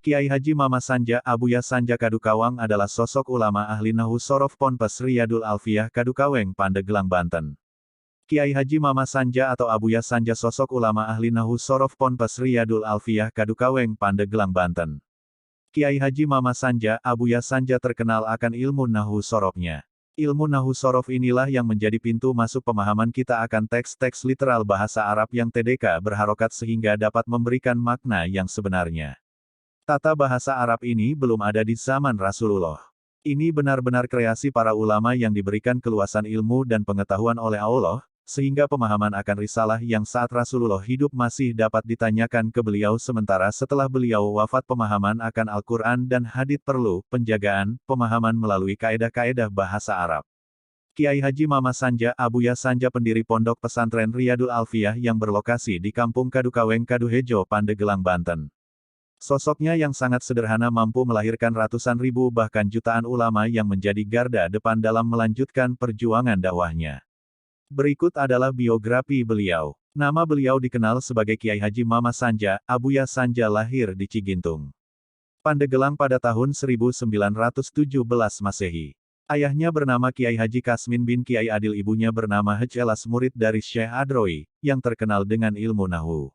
Kiai Haji Mama Sanja Abuya Sanja Kadukawang adalah sosok ulama ahli Nahwu Shorof Ponpes Riyadul Alfiyah Kadukaweng, Pandeglang, Banten. Kiai Haji Mama Sanja atau Abuya Sanja sosok ulama ahli Nahwu Shorof Ponpes Riyadul Alfiyah Kadukaweng, Pandeglang, Banten. Kiai Haji Mama Sanja Abuya Sanja terkenal akan ilmu Nahwu Shorofnya. Ilmu Nahwu Shorof inilah yang menjadi pintu masuk pemahaman kita akan teks-teks literal bahasa Arab yang TDK berharokat sehingga dapat memberikan makna yang sebenarnya. Tata bahasa Arab ini belum ada di zaman Rasulullah. Ini benar-benar kreasi para ulama yang diberikan keluasan ilmu dan pengetahuan oleh Allah, sehingga pemahaman akan risalah yang saat Rasulullah hidup masih dapat ditanyakan ke beliau sementara setelah beliau wafat pemahaman akan Al-Quran dan hadits perlu penjagaan, pemahaman melalui kaedah-kaedah bahasa Arab. Kiai Haji Mama Sanja Abuya Sanja pendiri Pondok Pesantren Riyadul Alfiyah yang berlokasi di Kampung Kadukaweng Kaduhejo, Pandeglang, Banten. Sosoknya yang sangat sederhana mampu melahirkan ratusan ribu bahkan jutaan ulama yang menjadi garda depan dalam melanjutkan perjuangan dakwahnya. Berikut adalah biografi beliau. Nama beliau dikenal sebagai Kiai Haji Mama Sanja, Abuya Sanja lahir di Cigintung, Pandeglang pada tahun 1917 Masehi. Ayahnya bernama Kiai Haji Kasmin bin Kiai Adil, ibunya bernama Hej Elas, murid dari Syekh Adroi, yang terkenal dengan ilmu Nahwu.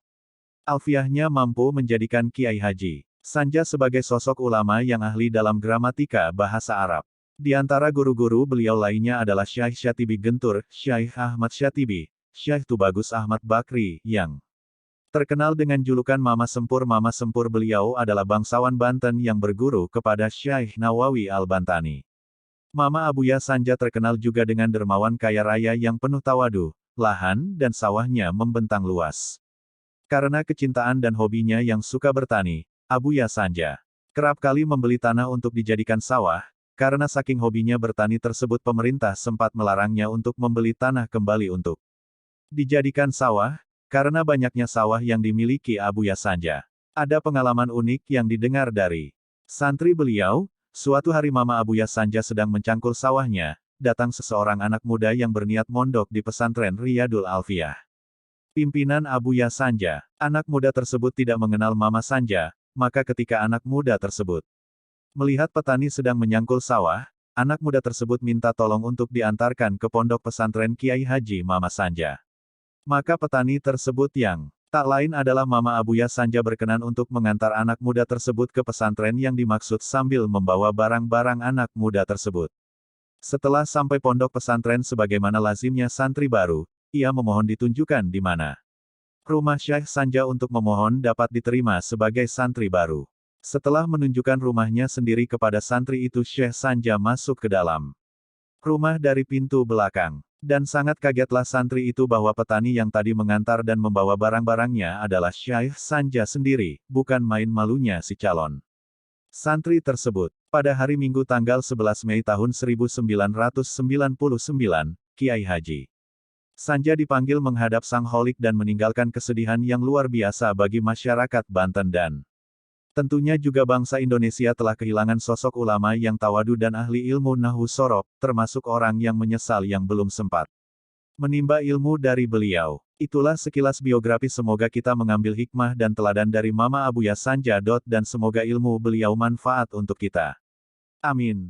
Alfiyahnya mampu menjadikan Kiai Haji Sanja sebagai sosok ulama yang ahli dalam gramatika bahasa Arab. Di antara guru-guru beliau lainnya adalah Syekh Syatibi Gentur, Syekh Ahmad Syatibi, Syekh Tubagus Ahmad Bakri, yang terkenal dengan julukan Mama Sempur. Mama Sempur beliau adalah bangsawan Banten yang berguru kepada Syekh Nawawi Al-Bantani. Mama Abuya Sanja terkenal juga dengan dermawan kaya raya yang penuh tawadu, lahan dan sawahnya membentang luas. Karena kecintaan dan hobinya yang suka bertani, Abuya Sanja kerap kali membeli tanah untuk dijadikan sawah. Karena saking hobinya bertani tersebut pemerintah sempat melarangnya untuk membeli tanah kembali untuk dijadikan sawah, karena banyaknya sawah yang dimiliki Abuya Sanja. Ada pengalaman unik yang didengar dari santri beliau. Suatu hari Mama Abuya Sanja sedang mencangkul sawahnya, datang seseorang anak muda yang berniat mondok di pesantren Riyadul Alfiyah. Pimpinan Abuya Sanja. Anak muda tersebut tidak mengenal Mama Sanja, maka ketika anak muda tersebut melihat petani sedang menyangkul sawah, anak muda tersebut minta tolong untuk diantarkan ke pondok pesantren Kiai Haji Mama Sanja. Maka petani tersebut yang tak lain adalah Mama Abuya Sanja berkenan untuk mengantar anak muda tersebut ke pesantren yang dimaksud sambil membawa barang-barang anak muda tersebut. Setelah sampai pondok pesantren sebagaimana lazimnya santri baru, ia memohon ditunjukkan di mana rumah Syekh Sanja untuk memohon dapat diterima sebagai santri baru. Setelah menunjukkan rumahnya sendiri kepada santri itu, Syekh Sanja masuk ke dalam rumah dari pintu belakang. Dan sangat kagetlah santri itu bahwa petani yang tadi mengantar dan membawa barang-barangnya adalah Syekh Sanja sendiri, bukan main malunya si calon santri tersebut. Pada hari Minggu tanggal 11 Mei tahun 1999, Kiai Haji Sanja dipanggil menghadap Sang Holik dan meninggalkan kesedihan yang luar biasa bagi masyarakat Banten dan tentunya juga bangsa Indonesia telah kehilangan sosok ulama yang tawadu dan ahli ilmu Nahwu Shorof, termasuk orang yang menyesal yang belum sempat menimba ilmu dari beliau. Itulah sekilas biografi, semoga kita mengambil hikmah dan teladan dari Mama Abuya Sanja. Dan semoga ilmu beliau manfaat untuk kita. Amin.